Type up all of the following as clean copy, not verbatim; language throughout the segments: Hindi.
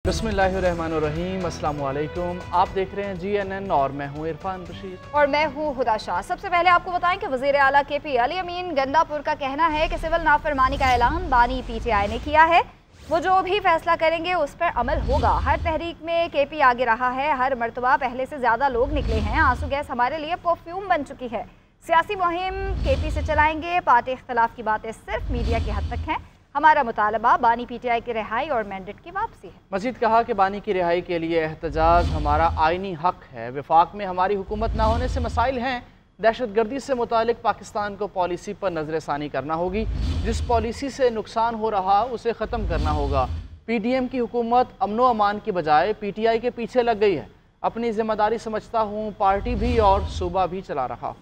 बिस्मिल्लाहिर्रहमानिर्रहीम, अस्सलाम वालेकुम। आप देख रहे हैं GNN और मैं हूँ इरफान रशीद और मैं हूँ हुदा शाह। सबसे पहले आपको बताएं कि वज़ीर आला KP अली अमीन गंडापुर का कहना है कि सिविल नाफरमानी का ऐलान बानी PTI ने किया है। वो जो भी फैसला करेंगे उस पर अमल होगा। हर तहरीक में KP आगे रहा है, हर मरतबा पहले से ज़्यादा लोग निकले हैं। आंसू गैस हमारे लिए परफ्यूम बन चुकी है। सियासी मुहिम KP से चलाएंगे। पार्टी इख्तलाफ की बातें सिर्फ मीडिया की हद तक हैं। हमारा मुतालबा बानी PTI की रिहाई और मैंडेट की वापसी है। मजीद कहा कि बानी की रिहाई के लिए एहतजाज हमारा आइनी हक है। वफाक में हमारी हुकूमत ना होने से मसाइल हैं। दहशत गर्दी से मुतालिक पाकिस्तान को पॉलिसी पर नज़रसानी करना होगी। जिस पॉलिसी से नुकसान हो रहा उसे ख़त्म करना होगा। PDM की हुकूमत अमनो अमान की बजाय PTI के पीछे लग गई है। अपनी जिम्मेदारी समझता हूँ, पार्टी भी और सूबा भी चला रहा।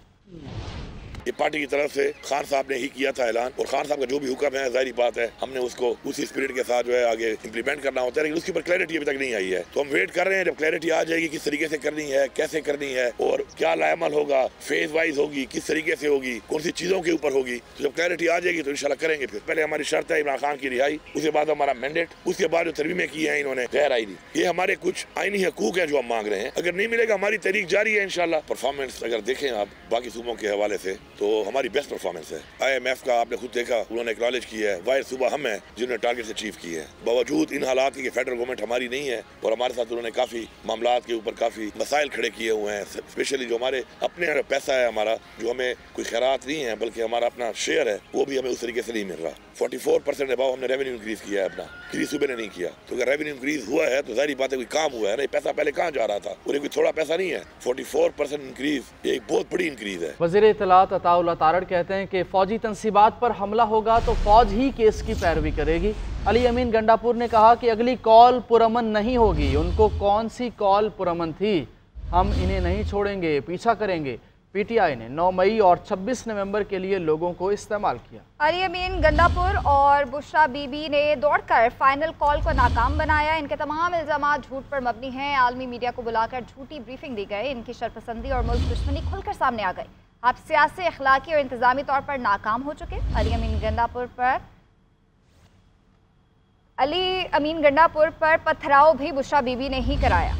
ये पार्टी की तरफ से खान साहब ने ही किया था ऐलान, और खान साहब का जो भी हुक्म है जाहिर बात है हमने उसको उसी स्पिरिट के साथ जो है आगे इंप्लीमेंट करना होता है, लेकिन उसके ऊपर क्लैरिटी अभी तक नहीं आई है। तो हम वेट कर रहे हैं, जब क्लैरिटी आ जाएगी किस तरीके से करनी है, कैसे करनी है और क्या लाएमल होगा, फेज वाइज होगी, किस तरीके से होगी, कौन सी चीजों के ऊपर होगी। तो जब क्लैरिटी आ जाएगी तो इंशाल्लाह करेंगे। फिर पहले हमारी शर्त है इमरान खान की रिहाई, उसके बाद हमारा मैंडेट, उसके बाद जो तरमीमें की है इन्होंने गैर आईनी, ये हमारे कुछ आईनी हकूक है जो हम मांग रहे हैं। अगर नहीं मिलेगा हमारी तहरीक जारी है इंशाल्लाह। परफॉर्मेंस अगर देखें आप बाकी सूबों के हवाले से तो हमारी बेस्ट परफॉर्मेंस है। IMF का आपने खुद देखा, उन्होंने एक्नॉलेज किया है। वाहिद सूबा हम हैं जिन्होंने टारगेट अचीव किए हैं, बावजूद इन हालात की फेडरल गवर्नमेंट हमारी नहीं है और हमारे साथ उन्होंने काफी मामलात के ऊपर काफी मसाइल खड़े किए हुए हैं। स्पेशली जो हमारे अपने पैसा है हमारा, जो हमें कोई खैरात नहीं है बल्कि हमारा अपना शेयर है, वो भी हमें उस तरीके से नहीं मिल रहा। 44% अबाव हमने रेवेन्यू इंक्रीज किया है अपना, किसी सूबे ने नहीं किया। तो अगर रेवेन्यू इंक्रीज हुआ है तो जाहिर बात है कोई काम हुआ है ना। पैसा पहले कहाँ जा रहा था और ये कोई थोड़ा पैसा नहीं है। 44% इंक्रीज, ये एक बहुत बड़ी इंक्रीज है। वज़ीर इत्तलात अताउल्लाह तारड़ कहते हैं कि फौजी तंसीबात पर हमला होगा तो फौज ही केस की पैरवी करेगी। अली अमीन गंडापुर ने कहा कि अगली कॉल पुरअमन नहीं होगी। उनको कौन सी कॉल पुरअमन थी? हम इन्हें नहीं छोड़ेंगे, पीछा करेंगे। PTI ने 9 मई और 26 नवंबर के लिए लोगों को इस्तेमाल किया। अली अमीन गंडापुर और बुशरा बीबी ने दौड़कर फाइनल कॉल को नाकाम बनाया। इनके तमाम इल्जाम झूठ पर मबनी हैं। आलमी मीडिया को बुलाकर झूठी ब्रीफिंग दी गई। इनकी शरपसंदी और मुल्क दुश्मनी खुलकर सामने आ गई। आप सियासी, अखलाकी और इंतजामी तौर पर नाकाम हो चुके। अली अमीन गंडापुर पर पथराव भी बुशरा बीबी ने ही कराया।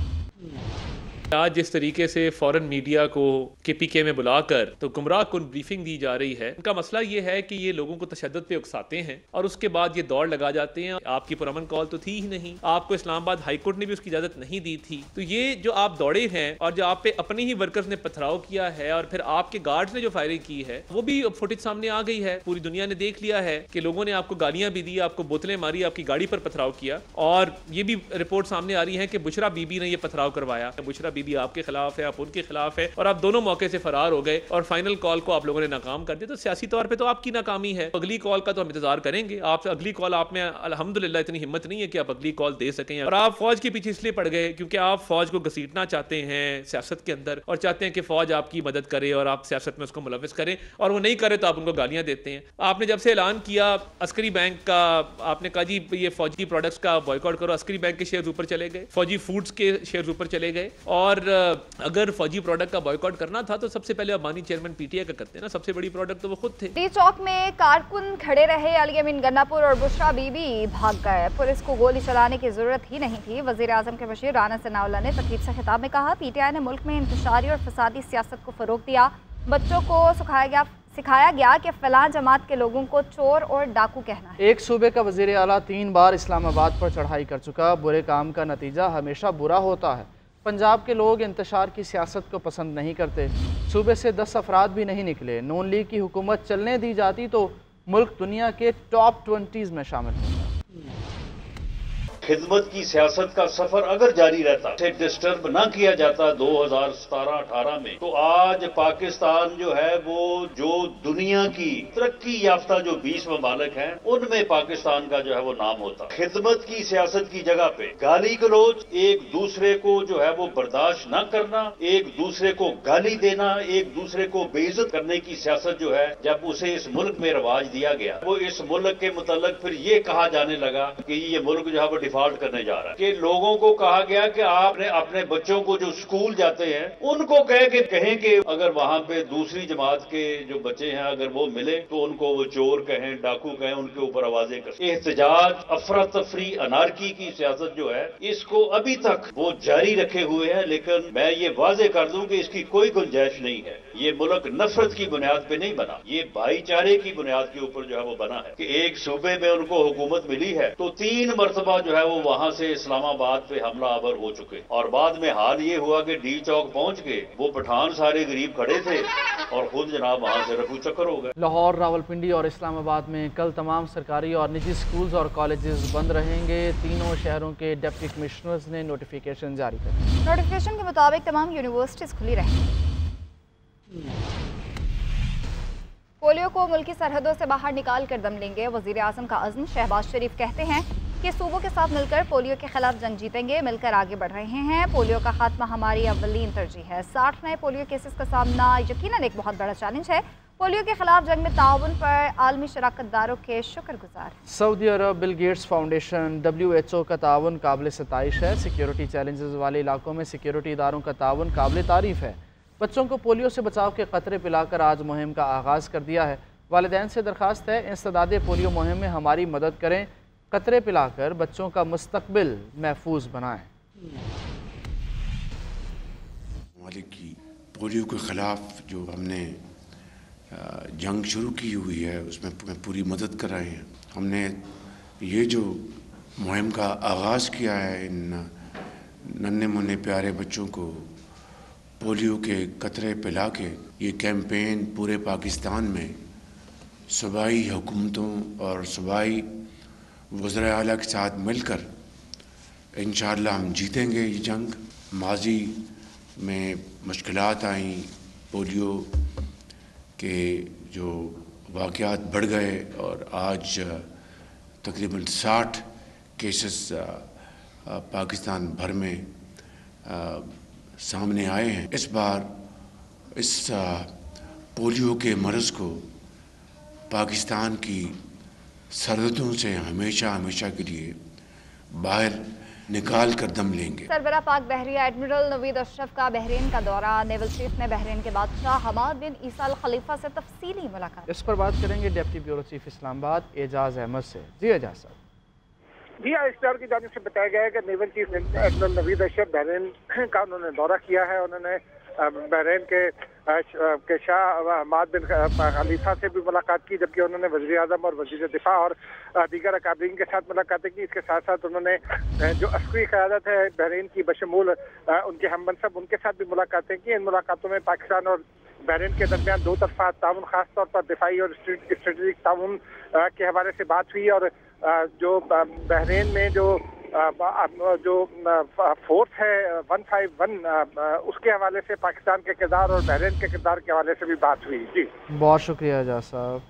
आज जिस तरीके से फॉरेन मीडिया को KPK में बुलाकर तो गुमराह कुन ब्रीफिंग दी जा रही है, उनका मसला ये है कि ये लोगों को तशद्दुद पे उकसाते हैं और उसके बाद ये दौड़ लगा जाते हैं। आपकी पुरअमन कॉल तो थी ही नहीं, आपको इस्लामाबाद हाई कोर्ट ने भी उसकी इजाजत नहीं दी थी। तो ये जो आप दौड़े हैं और जो आप पे अपने ही वर्कर्स ने पथराव किया है और फिर आपके गार्ड्स ने जो फायरिंग की है, वो भी फुटेज सामने आ गई है। पूरी दुनिया ने देख लिया है कि लोगों ने आपको गालियां भी दी, आपको बोतलें मारी, आपकी गाड़ी पर पथराव किया। और ये भी रिपोर्ट सामने आ रही है कि बुशरा बीबी ने ये पथराव करवाया। बुशरा बीबी आपके खिलाफ है, आप उनके खिलाफ है और आप दोनों मौके से फरार हो गए और फाइनल कॉल को आप लोगों ने नाकाम कर दिया। तो सियासी तौर पे तो आपकी नाकामी है। अगली कॉल का तो हम इंतजार करेंगे। आप अगली कॉल, आप में अल्हम्दुलिल्लाह इतनी हिम्मत नहीं है कि आप अगली कॉल दे सकें। और आप फौज के पीछे इसलिए पड़ गए क्योंकि आप फौज को घसीटना चाहते हैं सियासत के अंदर और चाहते हैं कि फौज आपकी मदद करे और आप सियासत में उसको मुलविस करें, और वो नहीं करे तो आप उनको गालियां देते हैं। आपने जब से ऐलान किया अस्करी बैंक का, आपने कहा जी ये फौजी प्रोडक्ट्स का बॉयकॉट करो, अस्करी बैंक के शेयर ऊपर चले गए, फौजी फूड्स के शेयर ऊपर चले गए। और अगर फौजी प्रोडक्ट का बॉयकॉट करना था तो सबसे पहले बानी चेयरमैन PTI का करते ना, सबसे बड़ी प्रोडक्ट तो वो खुद थे। टी चौक में कारकुन खड़े रहे। अली अमीन गंडापुर और बुशरा बीबी भाग गए। पुलिस को गोली चलाने की जरूरत ही नहीं थी। वजीर आजम के मशीर राना सनाउल्लाह ने तकरीब से खिताब में कहा, PTI ने मुल्क में इंतशारी और फसादी सियासत को फरोग दिया। बच्चों को सिखाया गया कि फलां जमात के लोगों को चोर और डाकू कहना है। एक सूबे का वजीर आला 3 बार इस्लामाबाद पर चढ़ाई कर चुका। बुरे काम का नतीजा हमेशा बुरा होता है। पंजाब के लोग इंतशार की सियासत को पसंद नहीं करते। सूबे से 10 अफराद भी नहीं निकले। नून लीग की हुकूमत चलने दी जाती तो मुल्क दुनिया के टॉप 20 में शामिल होता। खिदमत की सियासत का सफर अगर जारी रहता, इसे डिस्टर्ब ना किया जाता 2017-18 में, तो आज पाकिस्तान जो है वो जो दुनिया की तरक्की याफ्ता जो 20 ममालिक हैं उनमें पाकिस्तान का जो है वो नाम होता। खिदमत की सियासत की जगह पे गाली गलौज, एक दूसरे को जो है वो बर्दाश्त न करना, एक दूसरे को गाली देना, एक दूसरे को बेइज्जत करने की सियासत जो है जब उसे इस मुल्क में रवाज दिया गया, वो इस मुल्क के मुतल्लिक फिर ये कहा जाने लगा कि ये मुल्क जो है वो डिफॉल्ट करने जा रहा है कि लोगों को कहा गया कि आपने अपने बच्चों को जो स्कूल जाते हैं उनको कहें कि अगर वहां पे दूसरी जमात के जो बच्चे हैं अगर वो मिले तो उनको वो चोर कहें, डाकू कहें, उनके ऊपर आवाजें करें। एहतजाज, अफरा तफरी, अनारकी की सियासत जो है इसको अभी तक वो जारी रखे हुए हैं, लेकिन मैं ये वाजे कर दूं कि इसकी कोई गुंजाइश नहीं है। ये मुल्क नफरत की बुनियाद पे नहीं बना, ये भाईचारे की बुनियाद के ऊपर जो है वो बना है कि एक सूबे में उनको हुकूमत मिली है तो 3 मरतबा जो है वो वहां से इस्लामाबाद पे हमला आवर हो चुके और बाद में हाल ये हुआ कि डी चौक पहुंच के वो पठान सारे गरीब खड़े थे और खुद जनाब वहां से रफू चक्कर हो गए। लाहौर, रावलपिंडी और इस्लामाबाद में कल तमाम सरकारी और निजी स्कूल्स और कॉलेजेस बंद रहेंगे। तीनों शहरों के डिप्टी कमिश्नर्स ने नोटिफिकेशन जारी कर दिया। नोटिफिकेशन के मुताबिक तमाम यूनिवर्सिटीज खुली रहेंगी। पोलियो को मुल्की सरहदों से बाहर निकाल कर दम लेंगे, वजीर आज़म का अज़्म। शहबाज शरीफ कहते हैं कि सूबों के साथ मिलकर पोलियो के खिलाफ जंग जीतेंगे, मिलकर आगे बढ़ रहे हैं। पोलियो का खात्मा हमारी अव्वलीन तरजीह है। 60 नए पोलियो केसेस का सामना यकीनन एक बहुत बड़ा चैलेंज है। पोलियो के खिलाफ जंग में ताउन पर आलमी शराकतदारों के शुक्रगुजार। Saudi Arab, Bill Gates foundation, WHO का ताउन काबिल सताइश है। सिक्योरिटी चैलेंजेस वाले इलाकों में सिक्योरिटी इदारों का ताउन काबिल तारीफ है। बच्चों को पोलियो से बचाव के कतरे पिलाकर आज मुहिम का आगाज़ कर दिया है। वालिदैन से दरख्वास्त है इंसदादे पोलियो मुहिम में हमारी मदद करें, कतरे पिलाकर बच्चों का मुस्तकबिल महफूज बनाएं। ममालिक की पोलियो के ख़िलाफ़ जो हमने जंग शुरू की हुई है उसमें पूरी मदद कर रहे हैं। हमने ये जो मुहिम का आगाज़ किया है, इन नन्हे मुन्ने प्यारे बच्चों को पोलियो के कतरे पिला के, ये कैंपेन पूरे पाकिस्तान में सूबाई हुकूमतों और सूबाई वज़ीर आला के साथ मिलकर इंशाअल्लाह हम जीतेंगे ये जंग। माजी में मुश्किलात आई, पोलियो के जो वाक़यात बढ़ गए और आज तकरीबन 60 केसेस पाकिस्तान भर में सामने आए हैं। इस बार इस पोलियो के मर्ज़ को पाकिस्तान की सरहदों से हमेशा हमेशा के लिए बाहर निकाल कर दम लेंगे। सरबराह पाक बहरिया एडमिरल नवीद अशरफ का बहरीन का दौरा। नेवल चीफ ने बहरीन के बादशाह हमाद बिन ईसा अल खलीफा से तफसीली मुलाकात। इस पर बात करेंगे deputy bureau chief Islamabad Ejaz Ahmed से। जी एजाज साहब। जी, ISPR की जानिब से बताया गया है कि naval chief admiral Naveed Ashraf Bahrain का उन्होंने दौरा किया है। उन्होंने बहरीन के शाह हमाद बिन खलीफा से भी मुलाकात की, जबकि उन्होंने वज़ीर आज़म और वज़ीर दिफा और दीगर अकाबरीन के साथ मुलाकातें की। इसके साथ साथ उन्होंने जो अस्करी क़यादत है बहरीन की बशमूल उनके हममनसब उनके साथ भी मुलाकातें की। इन मुलाकातों में पाकिस्तान और बहरीन के दरमियान दो तरफा ताउन, खासतौर पर दिफाई और स्ट्रेटेजिक ताउन के हवाले से बात हुई और जो बहरीन में जो फोर्स है 151 उसके हवाले से पाकिस्तान के किरदार और बहरीन के किरदार के हवाले से भी बात हुई। जी, बहुत शुक्रिया एजाज साहब।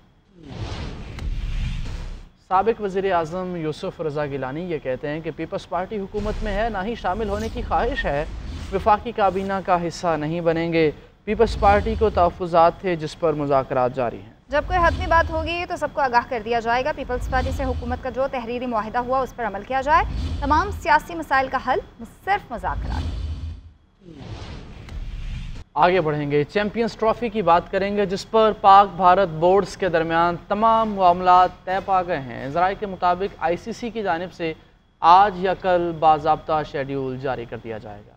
साबिक वज़ीर आज़म यूसुफ रज़ा गिलानी ये कहते हैं कि पीपल्स पार्टी हुकूमत में है, ना ही शामिल होने की ख्वाहिश है, वफाकी काबीना का हिस्सा नहीं बनेंगे। पीपल्स पार्टी को तहफ़्फ़ुज़ात थे जिस पर मुज़ाकरात जारी हैं। जब कोई हतमी बात होगी तो सबको आगाह कर दिया जाएगा। पीपल्स पार्टी से हुकूमत का जो तहरीरी मुआहिदा हुआ उस पर अमल किया जाए। तमाम सियासी मसाइल का हल सिर्फ मुज़ाकरात। आगे बढ़ेंगे, चैंपियंस ट्रॉफी की बात करेंगे जिस पर पाक भारत बोर्ड्स के दरमियान तमाम मामलात तय पा गए हैं। ज़राए के मुताबिक ICC की जानिब से आज या कल बाज़ाब्ता शेड्यूल जारी कर दिया जाएगा।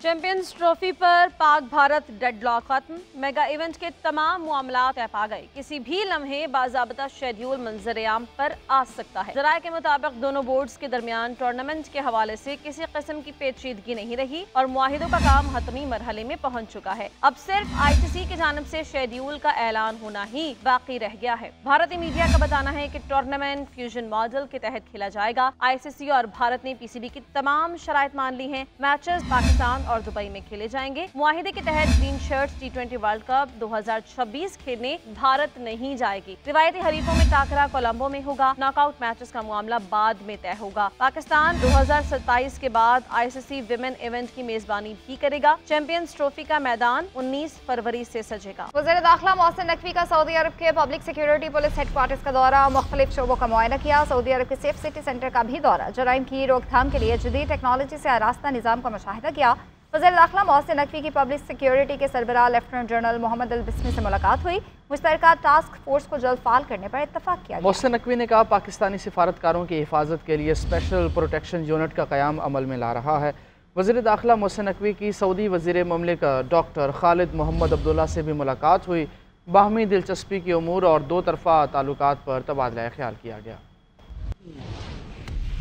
चैंपियंस ट्रॉफी पर पाक भारत डेडलॉक खत्म। मेगा इवेंट के तमाम मामला तय पा गए। किसी भी लम्हे बाज़ाब्ता शेड्यूल मंजर-ए-आम पर आ सकता है। ज़राए के मुताबिक दोनों बोर्ड्स के दरमियान टूर्नामेंट के हवाले से किसी किस्म की पेचीदगी नहीं रही और मुआहिदों का काम हतमी मरहले में पहुंच चुका है। अब सिर्फ ICC की जानिब से शेड्यूल का ऐलान होना ही बाकी रह गया है। भारतीय मीडिया का बताना है कि टूर्नामेंट फ्यूजन मॉडल के तहत खेला जाएगा। ICC और भारत ने PCB की तमाम शराइत मान ली हैं। मैचेस पाकिस्तान और दुबई में खेले जाएंगे। मुआहिदे के तहत green shirts T20 world cup 2026 खेलने भारत नहीं जाएगी। रिवायती हरीफों में टाकरा कोलंबो में होगा। नॉकआउट मैचेस का मामला बाद में तय होगा। पाकिस्तान 2027 के बाद ICC विमेन इवेंट की मेजबानी भी करेगा। चैंपियंस ट्रॉफी का मैदान 19 फरवरी से सजेगा। वज़ीर दाखिला मोहसिन नकवी का सऊदी अरब के पब्लिक सिक्योरिटी पुलिस हेडक्वार्टर्स का दौरा, मुख्तलिफ शोबों का मुआयना किया। सऊदी अरब के सेफ सिटी सेंटर का भी दौरा, जराइम की रोकथाम के लिए जदीद टेक्नोलॉजी से आरास्ता निज़ाम का मुशाहिदा किया। वज़ीर दाखिला मोहसिन नकवी की पब्लिक सिक्योरिटी के सरबराह लेफ्टिनेंट जनरल मोहम्मद अल बिस्मी से मुलाकात हुई। मुश्तरका टास्क फोर्स को जल्द फाल करने पर इत्तफाक किया। मोहसिन नकवी ने कहा, पाकिस्तानी सिफारतकारों की हिफाजत के लिए स्पेशल प्रोटेक्शन यूनिट का क़याम अमल में ला रहा है। वज़ीर दाखिला मोहसिन नकवी की सऊदी वज़ीर ममलिकत डॉक्टर खालिद मोहम्मद अब्दुल्ला से भी मुलाकात हुई। बाहमी दिलचस्पी के उमूर और दो तरफ़ा ताल्लुकात पर तबादला ख्याल किया गया।